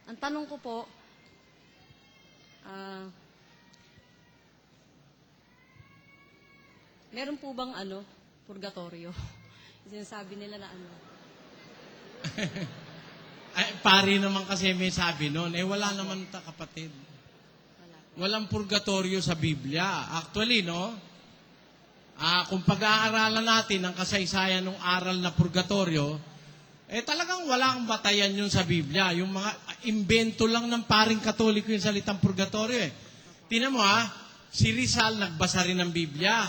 Ang tanong ko po, meron po bang purgatorio? Sinasabi nila na Ay, pari naman kasi may sabi noon, wala naman kapatid. Wala po. Walang purgatorio sa Biblia. Actually, no? Kung pag-aaralan natin ang kasaysayan ng aral na purgatorio, talagang walang batayan yun sa Biblia. Yung mga imbento lang ng paring Katoliko yung salitang purgatorio Tingnan mo si Rizal nagbasa rin ng Biblia.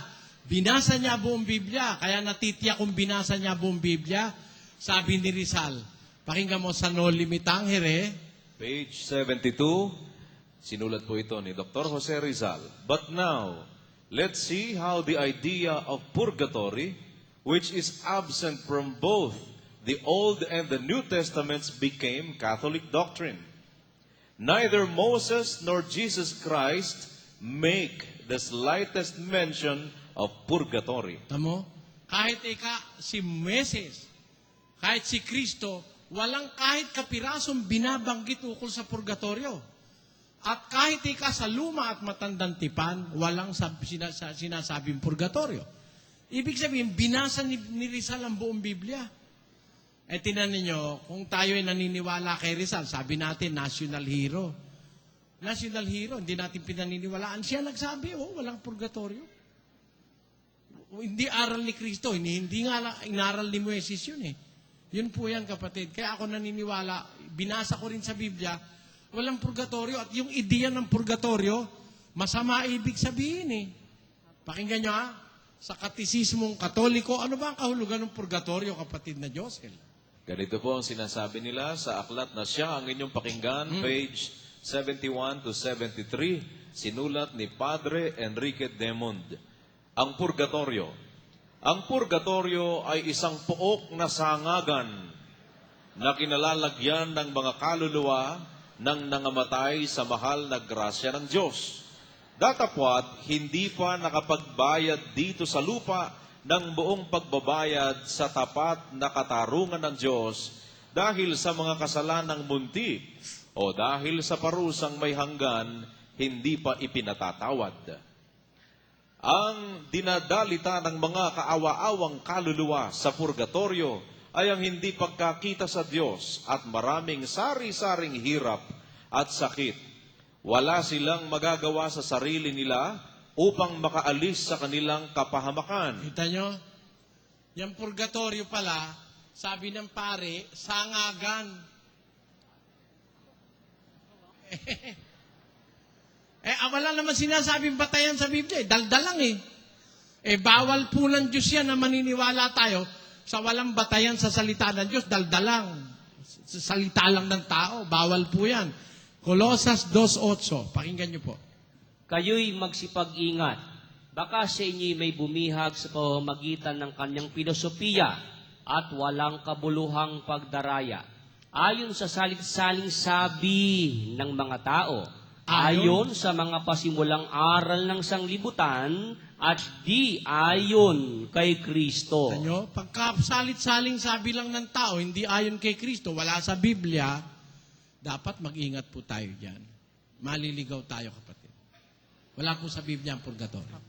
Binasa niya buong Biblia. Kaya natitiyak kung binasa niya buong Biblia. Sabi ni Rizal, pakinggan mo sa No Limit Tangere. Page 72, sinulat po ito ni Dr. Jose Rizal. But now, let's see how the idea of purgatory, which is absent from both the Old and the New Testaments, became Catholic doctrine. Neither Moses nor Jesus Christ make the slightest mention of purgatory. Tamo? Kahit si Moses, kahit si Kristo, walang kahit kapirasong binabanggit ukol sa purgatorio. At kahit sa luma at matandang tipan, walang sinasabing purgatorio. Ibig sabihin, binasa ni Rizal ang buong Biblia. Tinan ninyo, kung tayo ay naniniwala kay Rizal, sabi natin, national hero. National hero, hindi natin pinaniniwalaan. Siya nagsabi, walang purgatorio. Hindi aral ni Kristo, hindi nga inaral ni Moises yun Yun po yan, kapatid. Kaya ako naniniwala, binasa ko rin sa Biblia, walang purgatorio. At yung ideya ng purgatorio, masama ibig sabihin Pakinggan nyo sa katisismong Katoliko, ano ba ang kahulugan ng purgatorio, kapatid na Josel? Ganito po ang sinasabi nila sa aklat na siya ang inyong pakinggan, page 71 to 73, sinulat ni Padre Enrique Demond. Ang purgatorio. Ang purgatorio ay isang pook na sangagan na kinalalagyan ng mga kaluluwa ng nangamatay sa mahal na grasya ng Diyos. Datapwat, hindi pa nakapagbayad dito sa lupa ng buong pagbabayad sa tapat na katarungan ng Diyos dahil sa mga kasalanang munti o dahil sa parusang may hanggan, hindi pa ipinatatawad. Ang dinadalita ng mga kaawa-awang kaluluwa sa purgatorio ay ang hindi pagkakita sa Diyos at maraming sari-saring hirap at sakit. Wala silang magagawa sa sarili nila upang makaalis sa kanilang kapahamakan. Kita nyo? Yung purgatorio pala, sabi ng pare, sangagan. Wala naman sinasabing batayan sa Biblia. Daldalang bawal po ng Diyos yan na maniniwala tayo sa walang batayan sa salita ng Diyos. Daldalang. Sa salita lang ng tao. Bawal po yan. Colosas 2:8. Pakinggan nyo po. Kayo'y magsipag-ingat. Baka sa inyo'y may bumihag sa pamamagitan ng kanyang filosofiya at walang kabuluhang pagdaraya. Ayon sa salit-saling sabi ng mga tao, ayon sa mga pasimulang aral ng sanglibutan at di ayon kay Kristo. Ano? Pagka salit-saling sabi lang ng tao, hindi ayon kay Kristo, wala sa Biblia, dapat mag-ingat po tayo dyan. Maliligaw tayo, kapatid. Wala po sa Biblia ang purgatorio.